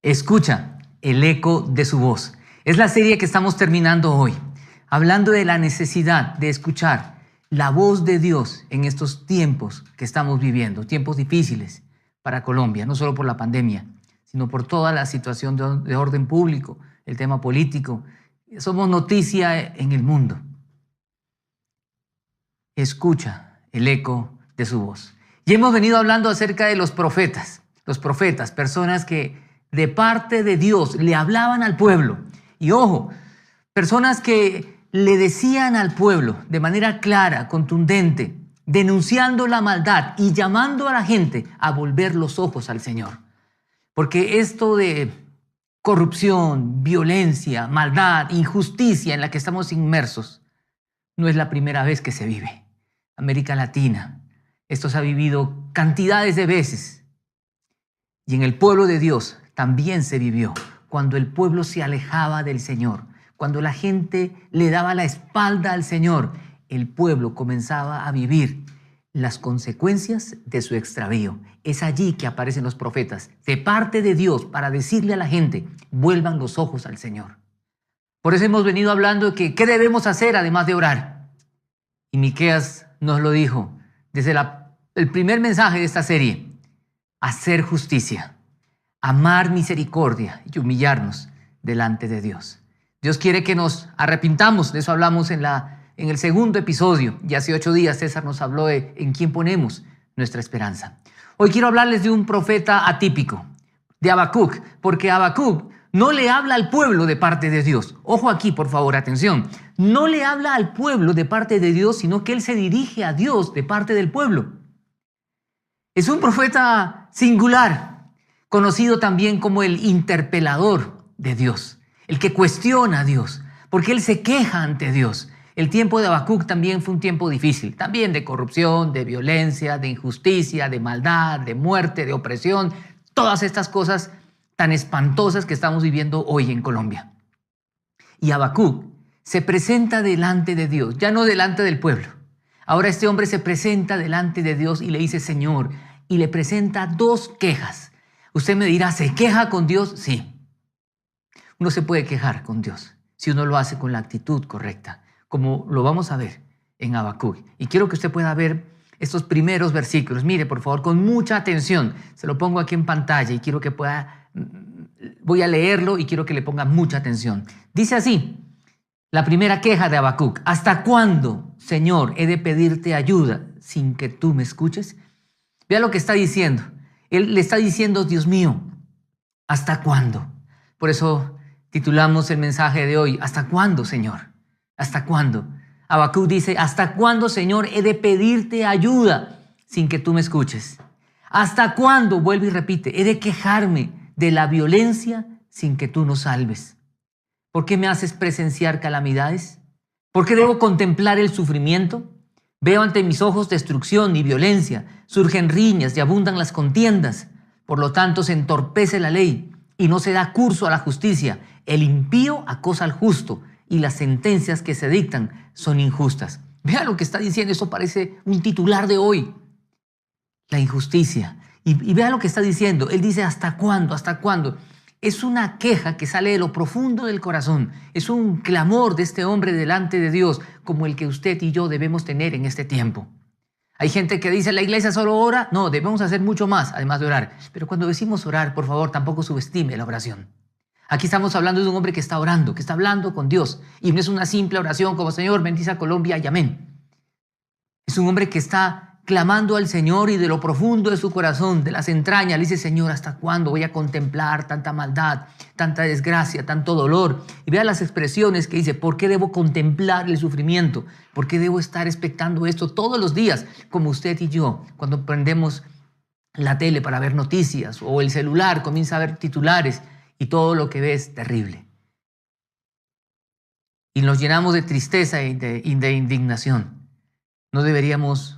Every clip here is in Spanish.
Escucha el eco de su voz. Es la serie que estamos terminando hoy, hablando de la necesidad de escuchar la voz de Dios en estos tiempos que estamos viviendo, tiempos difíciles para Colombia, no solo por la pandemia, sino por toda la situación de orden público, el tema político. Somos noticia en el mundo. Escucha el eco de su voz. Y hemos venido hablando acerca de los profetas, personas que de parte de Dios le hablaban al pueblo. Y ojo, personas que le decían al pueblo de manera clara, contundente, denunciando la maldad y llamando a la gente a volver los ojos al Señor. Porque esto de corrupción, violencia, maldad, injusticia en la que estamos inmersos no es la primera vez que se vive. América Latina, esto se ha vivido cantidades de veces. Y en el pueblo de Dios también se vivió cuando el pueblo se alejaba del Señor, cuando la gente le daba la espalda al Señor, el pueblo comenzaba a vivir las consecuencias de su extravío. Es allí que aparecen los profetas, de parte de Dios, para decirle a la gente, vuelvan los ojos al Señor. Por eso hemos venido hablando de que, ¿qué debemos hacer además de orar? Y Miqueas nos lo dijo desde el primer mensaje de esta serie: hacer justicia, amar misericordia y humillarnos delante de Dios. Dios quiere que nos arrepintamos, de eso hablamos en el segundo episodio, y hace 8 días César nos habló de en quién ponemos nuestra esperanza. Hoy quiero hablarles de un profeta atípico, de Habacuc, porque Habacuc no le habla al pueblo de parte de Dios. Ojo aquí, por favor, atención. No le habla al pueblo de parte de Dios, sino que él se dirige a Dios de parte del pueblo. Es un profeta singular, conocido también como el interpelador de Dios, el que cuestiona a Dios, porque él se queja ante Dios. El tiempo de Habacuc también fue un tiempo difícil, también de corrupción, de violencia, de injusticia, de maldad, de muerte, de opresión, todas estas cosas tan espantosas que estamos viviendo hoy en Colombia. Y Habacuc se presenta delante de Dios, ya no delante del pueblo. Ahora este hombre se presenta delante de Dios y le dice Señor, y le presenta 2 quejas. Usted me dirá, ¿se queja con Dios? Sí. Uno se puede quejar con Dios si uno lo hace con la actitud correcta, como lo vamos a ver en Habacuc. Y quiero que usted pueda ver estos primeros versículos. Mire, por favor, con mucha atención. Se lo pongo aquí en pantalla y quiero que voy a leerlo y quiero que le ponga mucha atención. Dice así, la primera queja de Habacuc: ¿hasta cuándo, Señor, he de pedirte ayuda sin que tú me escuches? Vea lo que está diciendo. Él le está diciendo, Dios mío, ¿hasta cuándo? Por eso titulamos el mensaje de hoy, ¿hasta cuándo, Señor? ¿Hasta cuándo? Habacuc dice, ¿hasta cuándo, Señor, he de pedirte ayuda sin que tú me escuches? ¿Hasta cuándo, vuelve y repite, he de quejarme de la violencia sin que tú nos salves? ¿Por qué me haces presenciar calamidades? ¿Por qué debo contemplar el sufrimiento? Veo ante mis ojos destrucción y violencia, surgen riñas y abundan las contiendas. Por lo tanto, se entorpece la ley y no se da curso a la justicia. El impío acosa al justo y las sentencias que se dictan son injustas. Vea lo que está diciendo, eso parece un titular de hoy. La injusticia. Y vea lo que está diciendo. Él dice, ¿hasta cuándo? ¿Hasta cuándo? Es una queja que sale de lo profundo del corazón. Es un clamor de este hombre delante de Dios, como el que usted y yo debemos tener en este tiempo. Hay gente que dice, ¿la iglesia solo ora? No, debemos hacer mucho más, además de orar. Pero cuando decimos orar, por favor, tampoco subestime la oración. Aquí estamos hablando de un hombre que está orando, que está hablando con Dios. Y no es una simple oración como, Señor, bendice a Colombia y amén. Es un hombre que está clamando al Señor y de lo profundo de su corazón, de las entrañas, le dice, Señor, ¿hasta cuándo voy a contemplar tanta maldad, tanta desgracia, tanto dolor? Y vea las expresiones que dice, ¿por qué debo contemplar el sufrimiento? ¿Por qué debo estar expectando esto todos los días? Como usted y yo, cuando prendemos la tele para ver noticias o el celular, comienza a ver titulares y todo lo que ve es terrible. Y nos llenamos de tristeza y de indignación. No deberíamos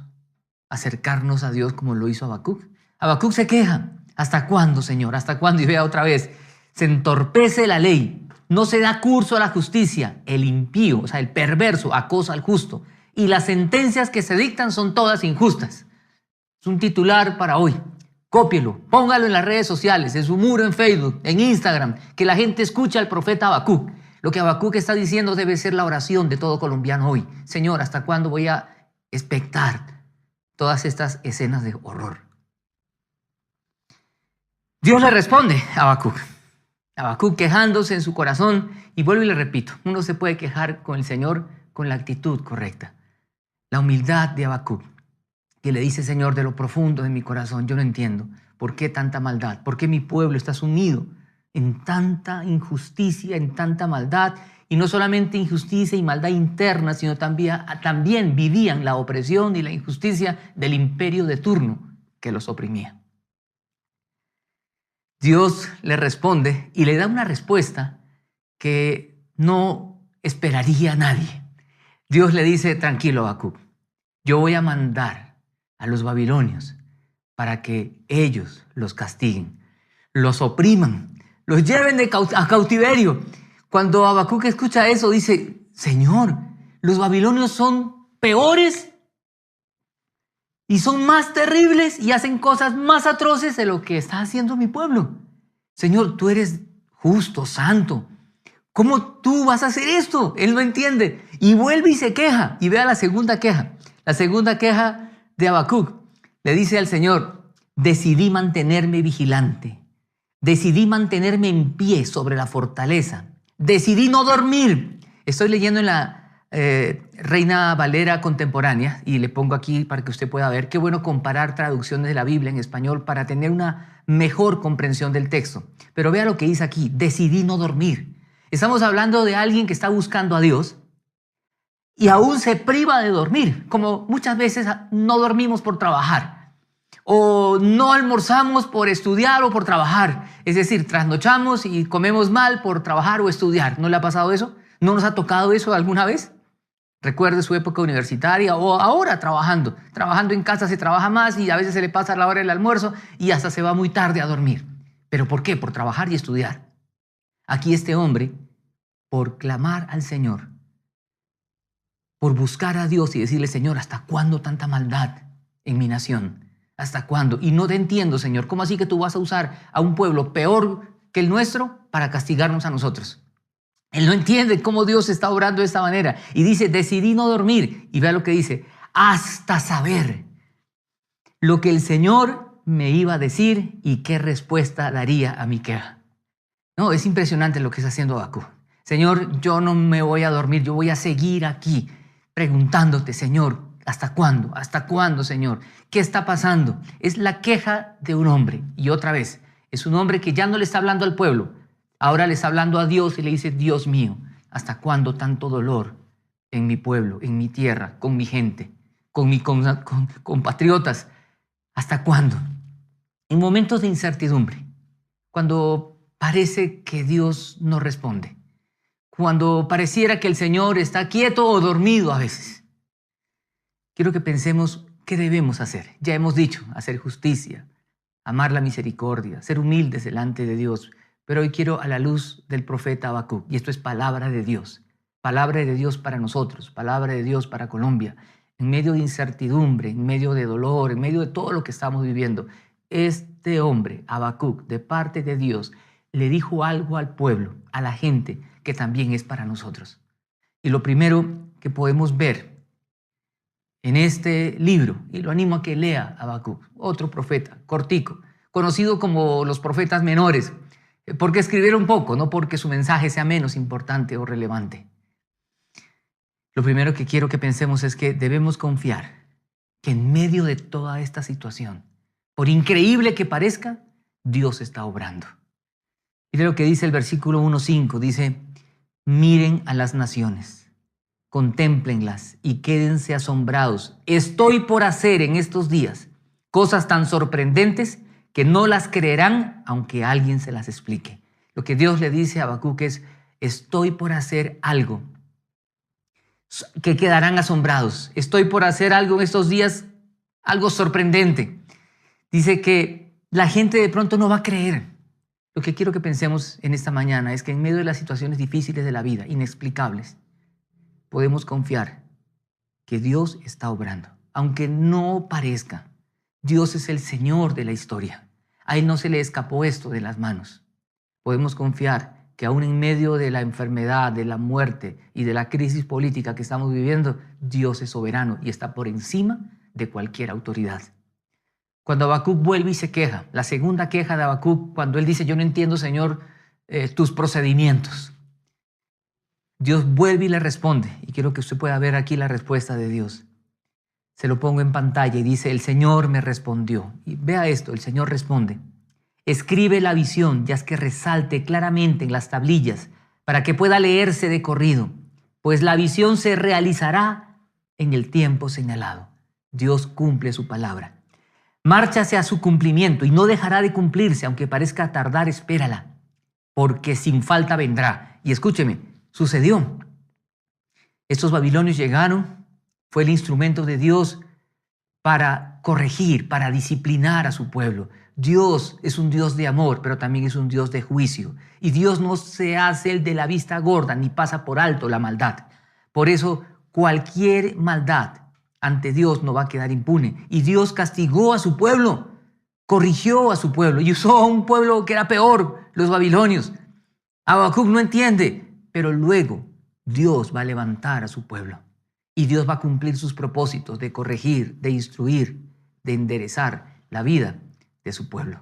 acercarnos a Dios como lo hizo Habacuc. Habacuc se queja. ¿Hasta cuándo, Señor? ¿Hasta cuándo? Y vea otra vez. Se entorpece la ley. No se da curso a la justicia. El impío, o sea, el perverso, acosa al justo. Y las sentencias que se dictan son todas injustas. Es un titular para hoy. Cópielo, póngalo en las redes sociales, en su muro en Facebook, en Instagram, que la gente escuche al profeta Habacuc. Lo que Habacuc está diciendo debe ser la oración de todo colombiano hoy. Señor, ¿hasta cuándo voy a expectar todas estas escenas de horror? Dios le responde a Habacuc. Habacuc quejándose en su corazón, y vuelvo y le repito, uno se puede quejar con el Señor con la actitud correcta. La humildad de Habacuc, que le dice: Señor, de lo profundo de mi corazón, yo no entiendo por qué tanta maldad, por qué mi pueblo está sumido en tanta injusticia, en tanta maldad, y no solamente injusticia y maldad interna, sino también vivían la opresión y la injusticia del imperio de turno que los oprimía. Dios le responde y le da una respuesta que no esperaría a nadie. Dios le dice: tranquilo, Habacuc, yo voy a mandar a los babilonios para que ellos los castiguen, los opriman, los lleven a cautiverio. Cuando Habacuc escucha eso, dice: Señor, los babilonios son peores y son más terribles y hacen cosas más atroces de lo que está haciendo mi pueblo. Señor, tú eres justo, santo. ¿Cómo tú vas a hacer esto? Él no entiende. Y vuelve y se queja. Y vea la segunda queja. La segunda queja de Habacuc. Le dice al Señor: decidí mantenerme vigilante. Decidí mantenerme en pie sobre la fortaleza. Decidí no dormir. Estoy leyendo en la Reina Valera contemporánea, y le pongo aquí para que usted pueda ver. Qué bueno comparar traducciones de la Biblia en español para tener una mejor comprensión del texto. Pero vea lo que dice aquí: decidí no dormir. Estamos hablando de alguien que está buscando a Dios y aún se priva de dormir, como muchas veces no dormimos por trabajar, o no almorzamos por estudiar o por trabajar. Es decir, trasnochamos y comemos mal por trabajar o estudiar. ¿No le ha pasado eso? ¿No nos ha tocado eso alguna vez? Recuerde su época universitaria o ahora trabajando. Trabajando en casa se trabaja más y a veces se le pasa la hora del almuerzo y hasta se va muy tarde a dormir. ¿Pero por qué? Por trabajar y estudiar. Aquí este hombre, por clamar al Señor, por buscar a Dios y decirle: Señor, ¿hasta cuándo tanta maldad en mi nación? ¿Hasta cuándo? Y no te entiendo, Señor. ¿Cómo así que tú vas a usar a un pueblo peor que el nuestro para castigarnos a nosotros? Él no entiende cómo Dios está obrando de esta manera. Y dice: decidí no dormir. Y vea lo que dice: hasta saber lo que el Señor me iba a decir y qué respuesta daría a mi queja. No, es impresionante lo que está haciendo Habacuc. Señor, yo no me voy a dormir, yo voy a seguir aquí preguntándote, Señor, ¿hasta cuándo? ¿Hasta cuándo, Señor? ¿Qué está pasando? Es la queja de un hombre. Y otra vez, es un hombre que ya no le está hablando al pueblo. Ahora le está hablando a Dios y le dice: Dios mío, ¿hasta cuándo tanto dolor en mi pueblo, en mi tierra, con mi gente, con mis compatriotas? ¿Hasta cuándo? En momentos de incertidumbre, cuando parece que Dios no responde, cuando pareciera que el Señor está quieto o dormido a veces, quiero que pensemos qué debemos hacer. Ya hemos dicho: hacer justicia, amar la misericordia, ser humildes delante de Dios. Pero hoy quiero, a la luz del profeta Habacuc, y esto es palabra de Dios para nosotros, palabra de Dios para Colombia, en medio de incertidumbre, en medio de dolor, en medio de todo lo que estamos viviendo. Este hombre, Habacuc, de parte de Dios, le dijo algo al pueblo, a la gente, que también es para nosotros. Y lo primero que podemos ver en este libro, y lo animo a que lea Habacuc, otro profeta, cortico, conocido como los profetas menores, porque escribieron poco, no porque su mensaje sea menos importante o relevante. Lo primero que quiero que pensemos es que debemos confiar que en medio de toda esta situación, por increíble que parezca, Dios está obrando. Mire lo que dice el versículo 1:5, dice: miren a las naciones, contémplenlas y quédense asombrados. Estoy por hacer en estos días cosas tan sorprendentes que no las creerán aunque alguien se las explique. Lo que Dios le dice a Habacuc es: estoy por hacer algo que quedarán asombrados. Estoy por hacer algo en estos días, algo sorprendente. Dice que la gente de pronto no va a creer. Lo que quiero que pensemos en esta mañana es que en medio de las situaciones difíciles de la vida, inexplicables, podemos confiar que Dios está obrando, aunque no parezca. Dios es el Señor de la historia. A Él no se le escapó esto de las manos. Podemos confiar que aún en medio de la enfermedad, de la muerte y de la crisis política que estamos viviendo, Dios es soberano y está por encima de cualquier autoridad. Cuando Habacuc vuelve y se queja, la segunda queja de Habacuc, cuando él dice, yo no entiendo, Señor, tus procedimientos. Dios vuelve y le responde, y quiero que usted pueda ver aquí la respuesta de Dios. Se lo pongo en pantalla y dice, el Señor me respondió. Y vea esto, el Señor responde. Escribe la visión, ya es que resalte claramente en las tablillas, para que pueda leerse de corrido, pues la visión se realizará en el tiempo señalado. Dios cumple su palabra. Márchase a su cumplimiento y no dejará de cumplirse, aunque parezca tardar, espérala, porque sin falta vendrá. Y escúcheme, sucedió. Estos babilonios llegaron, fue el instrumento de Dios para corregir, para disciplinar a su pueblo. Dios es un Dios de amor, pero también es un Dios de juicio. Y Dios no se hace el de la vista gorda, ni pasa por alto la maldad. Por eso, cualquier maldad ante Dios no va a quedar impune. Y Dios castigó a su pueblo, corrigió a su pueblo y usó a un pueblo que era peor, los babilonios. Habacuc no entiende, pero luego Dios va a levantar a su pueblo. Y Dios va a cumplir sus propósitos de corregir, de instruir, de enderezar la vida de su pueblo.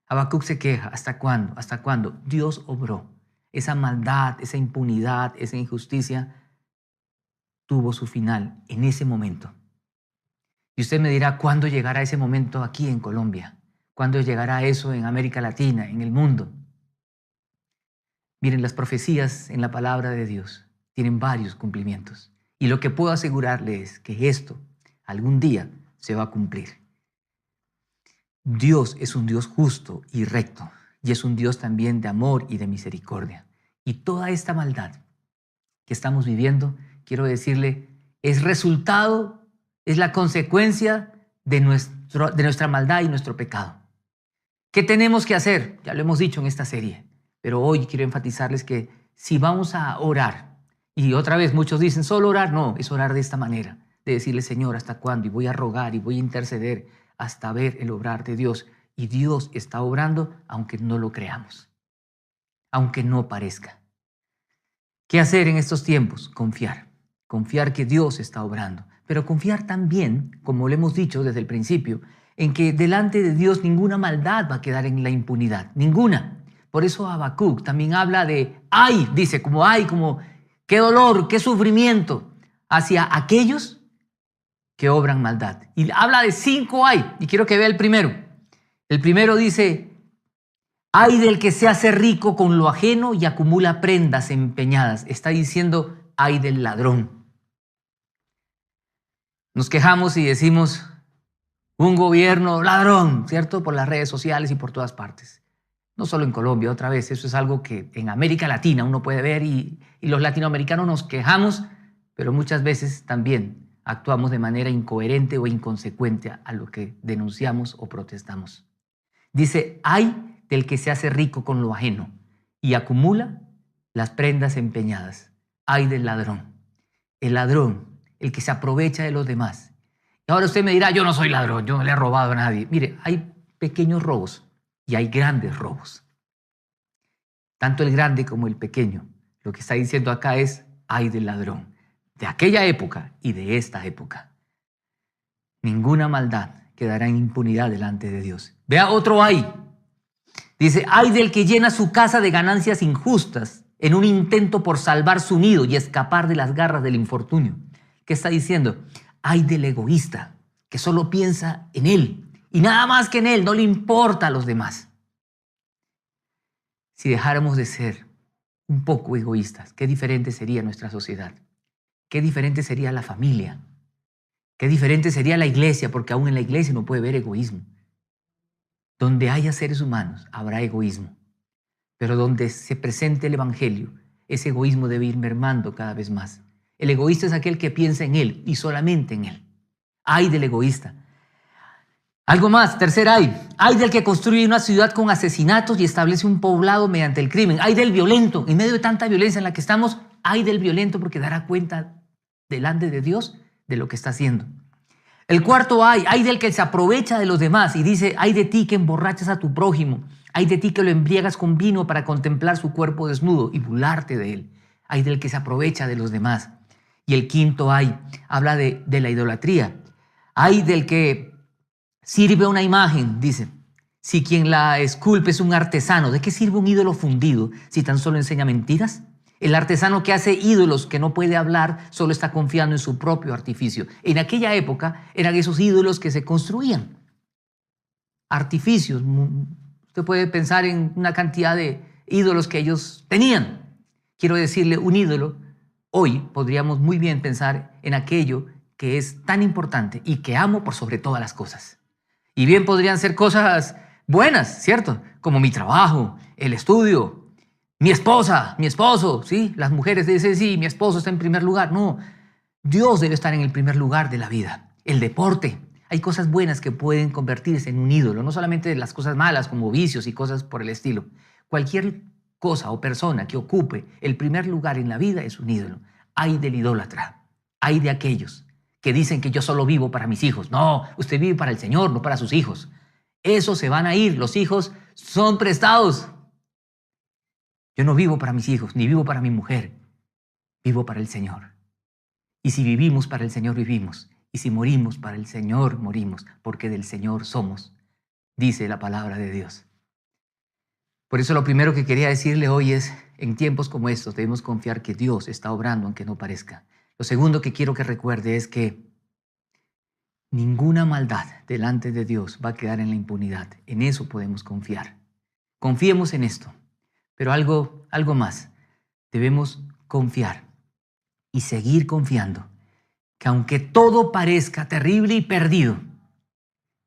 Habacuc se queja. ¿Hasta cuándo? ¿Hasta cuándo? Dios obró. Esa maldad, esa impunidad, esa injusticia tuvo su final en ese momento. Y usted me dirá, ¿cuándo llegará ese momento aquí en Colombia? ¿Cuándo llegará eso en América Latina, en el mundo? Miren, las profecías en la palabra de Dios tienen varios cumplimientos. Y lo que puedo asegurarle es que esto algún día se va a cumplir. Dios es un Dios justo y recto, y es un Dios también de amor y de misericordia. Y toda esta maldad que estamos viviendo, quiero decirle, es resultado, es la consecuencia de nuestra maldad y nuestro pecado. ¿Qué tenemos que hacer? Ya lo hemos dicho en esta serie, pero hoy quiero enfatizarles que si vamos a orar, y otra vez muchos dicen, solo orar, no, es orar de esta manera, de decirle, Señor, ¿hasta cuándo? Y voy a rogar y voy a interceder hasta ver el obrar de Dios. Y Dios está obrando aunque no lo creamos, aunque no parezca. ¿Qué hacer en estos tiempos? Confiar que Dios está obrando, pero confiar también, como lo hemos dicho desde el principio, en que delante de Dios ninguna maldad va a quedar en la impunidad, ninguna. Por eso Habacuc también habla de ay, dice, como ay, como qué dolor, qué sufrimiento hacia aquellos que obran maldad. Y habla de 5 ay, y quiero que vea el primero. El primero dice, ay del que se hace rico con lo ajeno y acumula prendas empeñadas. Está diciendo, ay del ladrón. Nos quejamos y decimos, un gobierno ladrón, ¿cierto? Por las redes sociales y por todas partes. No solo en Colombia, otra vez, eso es algo que en América Latina uno puede ver y los latinoamericanos nos quejamos, pero muchas veces también actuamos de manera incoherente o inconsecuente a lo que denunciamos o protestamos. Dice, ay del que se hace rico con lo ajeno y acumula las prendas empeñadas. Ay del ladrón, el que se aprovecha de los demás. Y ahora usted me dirá, yo no soy ladrón, yo no le he robado a nadie. Mire, hay pequeños robos y hay grandes robos. Tanto el grande como el pequeño. Lo que está diciendo acá es, ay del ladrón, de aquella época y de esta época. Ninguna maldad quedará en impunidad delante de Dios. Vea otro ay. Dice, ay del que llena su casa de ganancias injustas en un intento por salvar su nido y escapar de las garras del infortunio. ¿Qué está diciendo? Ay del egoísta, que solo piensa en él y nada más que en él, no le importa a los demás. Si dejáramos de ser un poco egoístas, qué diferente sería nuestra sociedad, qué diferente sería la familia, qué diferente sería la iglesia, porque aún en la iglesia no puede haber egoísmo. Donde haya seres humanos habrá egoísmo, pero donde se presente el evangelio, ese egoísmo debe ir mermando cada vez más. El egoísta es aquel que piensa en él y solamente en él. Ay del egoísta. Algo más, tercer ay. Ay del que construye una ciudad con asesinatos y establece un poblado mediante el crimen. Ay del violento. En medio de tanta violencia en la que estamos, ay del violento porque dará cuenta delante de Dios de lo que está haciendo. El cuarto ay del que se aprovecha de los demás y dice, ay de ti que emborrachas a tu prójimo, ay de ti que lo embriagas con vino para contemplar su cuerpo desnudo y burlarte de él, ay del que se aprovecha de los demás. Y el quinto ay habla de la idolatría, ay del que sirve una imagen, dice, si quien la esculpe es un artesano, ¿de qué sirve un ídolo fundido si tan solo enseña mentiras? El artesano que hace ídolos que no puede hablar solo está confiando en su propio artificio. En aquella época eran esos ídolos que se construían. Artificios. Usted puede pensar en una cantidad de ídolos que ellos tenían. Quiero decirle, un ídolo, hoy podríamos muy bien pensar en aquello que es tan importante y que amo por sobre todas las cosas. Y bien podrían ser cosas buenas, ¿cierto? Como mi trabajo, el estudio, mi esposa, mi esposo, ¿sí? Las mujeres dicen, sí, mi esposo está en primer lugar. No, Dios debe estar en el primer lugar de la vida. El deporte. Hay cosas buenas que pueden convertirse en un ídolo, no solamente las cosas malas como vicios y cosas por el estilo. Cualquier cosa o persona que ocupe el primer lugar en la vida es un ídolo. Hay del idólatra, hay de aquellos que dicen que yo solo vivo para mis hijos. No, usted vive para el Señor, no para sus hijos. Esos se van a ir, los hijos son prestados. Yo no vivo para mis hijos, ni vivo para mi mujer. Vivo para el Señor. Y si vivimos para el Señor, vivimos. Y si morimos para el Señor, morimos, porque del Señor somos, dice la palabra de Dios. Por eso lo primero que quería decirle hoy es, en tiempos como estos, debemos confiar que Dios está obrando aunque no parezca. Lo segundo que quiero que recuerde es que ninguna maldad delante de Dios va a quedar en la impunidad. En eso podemos confiar. Confiemos en esto. Pero algo más, debemos confiar y seguir confiando que aunque todo parezca terrible y perdido,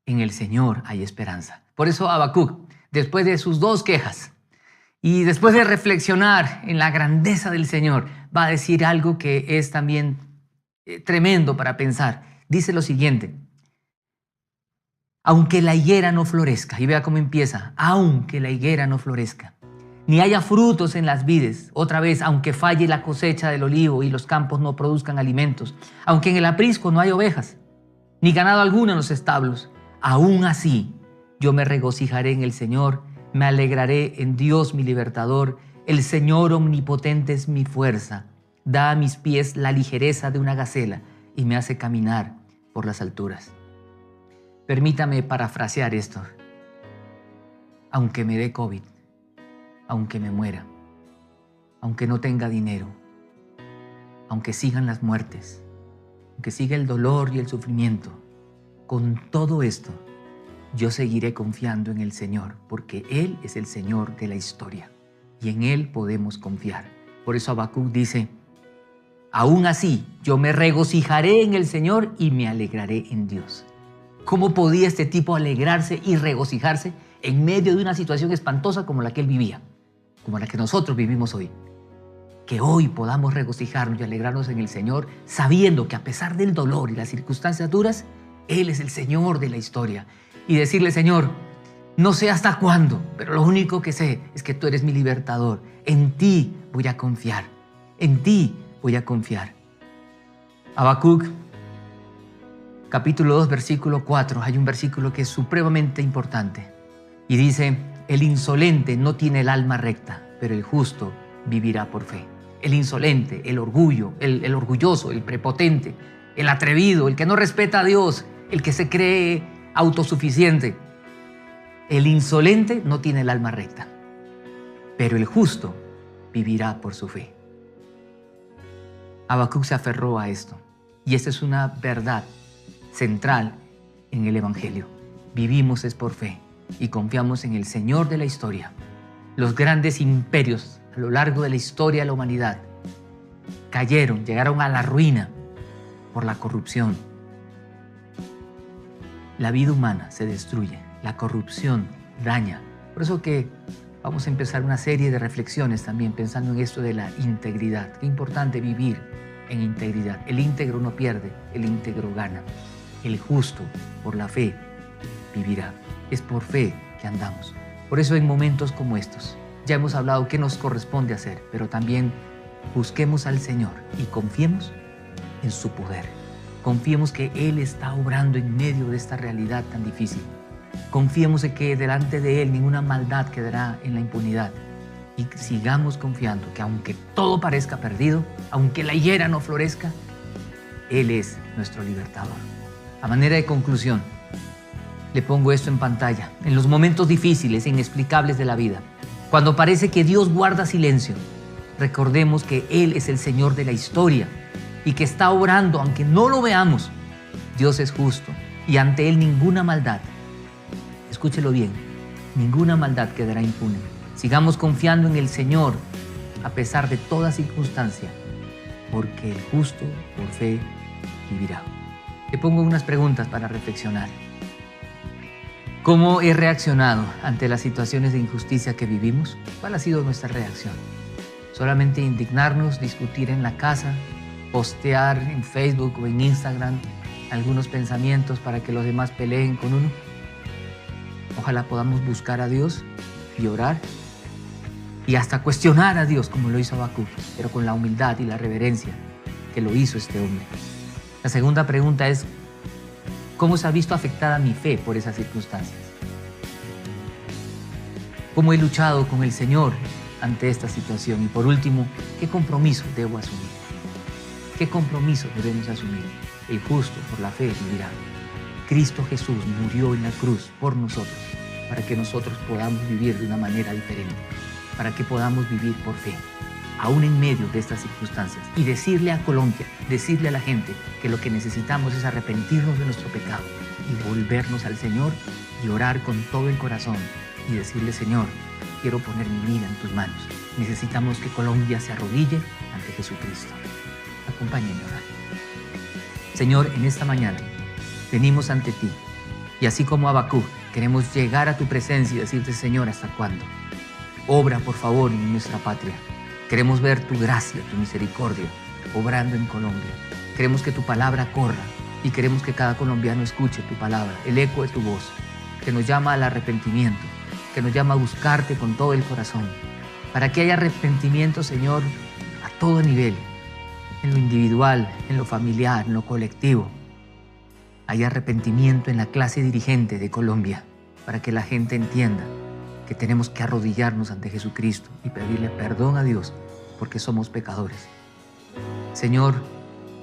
en el Señor hay esperanza. Por eso Habacuc, después de sus 2 quejas y después de reflexionar en la grandeza del Señor, va a decir algo que es también tremendo para pensar. Dice lo siguiente, aunque la higuera no florezca, y vea cómo empieza, aunque la higuera no florezca, ni haya frutos en las vides, otra vez, aunque falle la cosecha del olivo y los campos no produzcan alimentos, aunque en el aprisco no haya ovejas, ni ganado alguno en los establos, aún así yo me regocijaré en el Señor, me alegraré en Dios mi libertador, el Señor omnipotente es mi fuerza, da a mis pies la ligereza de una gacela y me hace caminar por las alturas. Permítame parafrasear esto. Aunque me dé COVID, aunque me muera, aunque no tenga dinero, aunque sigan las muertes, aunque siga el dolor y el sufrimiento, con todo esto, yo seguiré confiando en el Señor, porque Él es el Señor de la historia y en Él podemos confiar. Por eso Habacuc dice, aún así, yo me regocijaré en el Señor y me alegraré en Dios. ¿Cómo podía este tipo alegrarse y regocijarse en medio de una situación espantosa como la que él vivía, como la que nosotros vivimos hoy? Que hoy podamos regocijarnos y alegrarnos en el Señor, sabiendo que a pesar del dolor y las circunstancias duras, Él es el Señor de la historia. Y decirle, Señor, no sé hasta cuándo, pero lo único que sé es que tú eres mi libertador. En ti voy a confiar. En ti voy a confiar. Habacuc, capítulo 2, versículo 4. Hay un versículo que es supremamente importante. Y dice, el insolente no tiene el alma recta, pero el justo vivirá por fe. El insolente, el orgullo, el orgulloso, el prepotente, el atrevido, el que no respeta a Dios, el que se cree autosuficiente. El insolente no tiene el alma recta, pero el justo vivirá por su fe. Habacuc se aferró a esto, y esta es una verdad central en el Evangelio. Vivimos es por fe y confiamos en el Señor de la historia. Los grandes imperios a lo largo de la historia de la humanidad cayeron, llegaron a la ruina por la corrupción. La vida humana se destruye, la corrupción daña. Por eso que vamos a empezar una serie de reflexiones también pensando en esto de la integridad. Qué importante vivir en integridad. El íntegro no pierde, el íntegro gana. El justo, por la fe, vivirá. Es por fe que andamos. Por eso en momentos como estos, ya hemos hablado qué nos corresponde hacer, pero también busquemos al Señor y confiemos en su poder. Confiemos que Él está obrando en medio de esta realidad tan difícil. Confiemos en que delante de Él ninguna maldad quedará en la impunidad. Y sigamos confiando que aunque todo parezca perdido, aunque la higuera no florezca, Él es nuestro libertador. A manera de conclusión, le pongo esto en pantalla. En los momentos difíciles e inexplicables de la vida, cuando parece que Dios guarda silencio, recordemos que Él es el Señor de la historia y que está obrando aunque no lo veamos. Dios es justo y ante Él ninguna maldad, escúchelo bien, ninguna maldad quedará impune. Sigamos confiando en el Señor a pesar de toda circunstancia, porque el justo por fe vivirá. Te pongo unas preguntas para reflexionar. ¿Cómo he reaccionado ante las situaciones de injusticia que vivimos? ¿Cuál ha sido nuestra reacción? ¿Solamente indignarnos, discutir en la casa, postear en Facebook o en Instagram algunos pensamientos para que los demás peleen con uno? Ojalá podamos buscar a Dios y orar y hasta cuestionar a Dios como lo hizo Habacuc, pero con la humildad y la reverencia que lo hizo este hombre. La segunda pregunta es, ¿cómo se ha visto afectada mi fe por esas circunstancias? ¿Cómo he luchado con el Señor ante esta situación? Y por último, ¿qué compromiso debo asumir? ¿Qué compromiso debemos asumir? El justo por la fe vivirá. Cristo Jesús murió en la cruz por nosotros, para que nosotros podamos vivir de una manera diferente, para que podamos vivir por fe, aún en medio de estas circunstancias, y decirle a Colombia, decirle a la gente que lo que necesitamos es arrepentirnos de nuestro pecado y volvernos al Señor y orar con todo el corazón y decirle: Señor, quiero poner mi vida en tus manos. Necesitamos que Colombia se arrodille ante Jesucristo. Acompáñenme a orar. Señor, en esta mañana venimos ante ti y así como Habacuc, queremos llegar a tu presencia y decirte: Señor, ¿hasta cuándo? Obra, por favor, en nuestra patria. Queremos ver tu gracia, tu misericordia, obrando en Colombia. Queremos que tu palabra corra y queremos que cada colombiano escuche tu palabra, el eco de tu voz, que nos llama al arrepentimiento, que nos llama a buscarte con todo el corazón, para que haya arrepentimiento, Señor, a todo nivel, en lo individual, en lo familiar, en lo colectivo. Haya arrepentimiento en la clase dirigente de Colombia, para que la gente entienda que tenemos que arrodillarnos ante Jesucristo y pedirle perdón a Dios porque somos pecadores. Señor,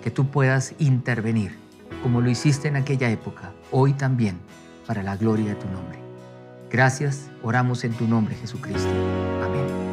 que tú puedas intervenir como lo hiciste en aquella época, hoy también, para la gloria de tu nombre. Gracias, oramos en tu nombre, Jesucristo. Amén.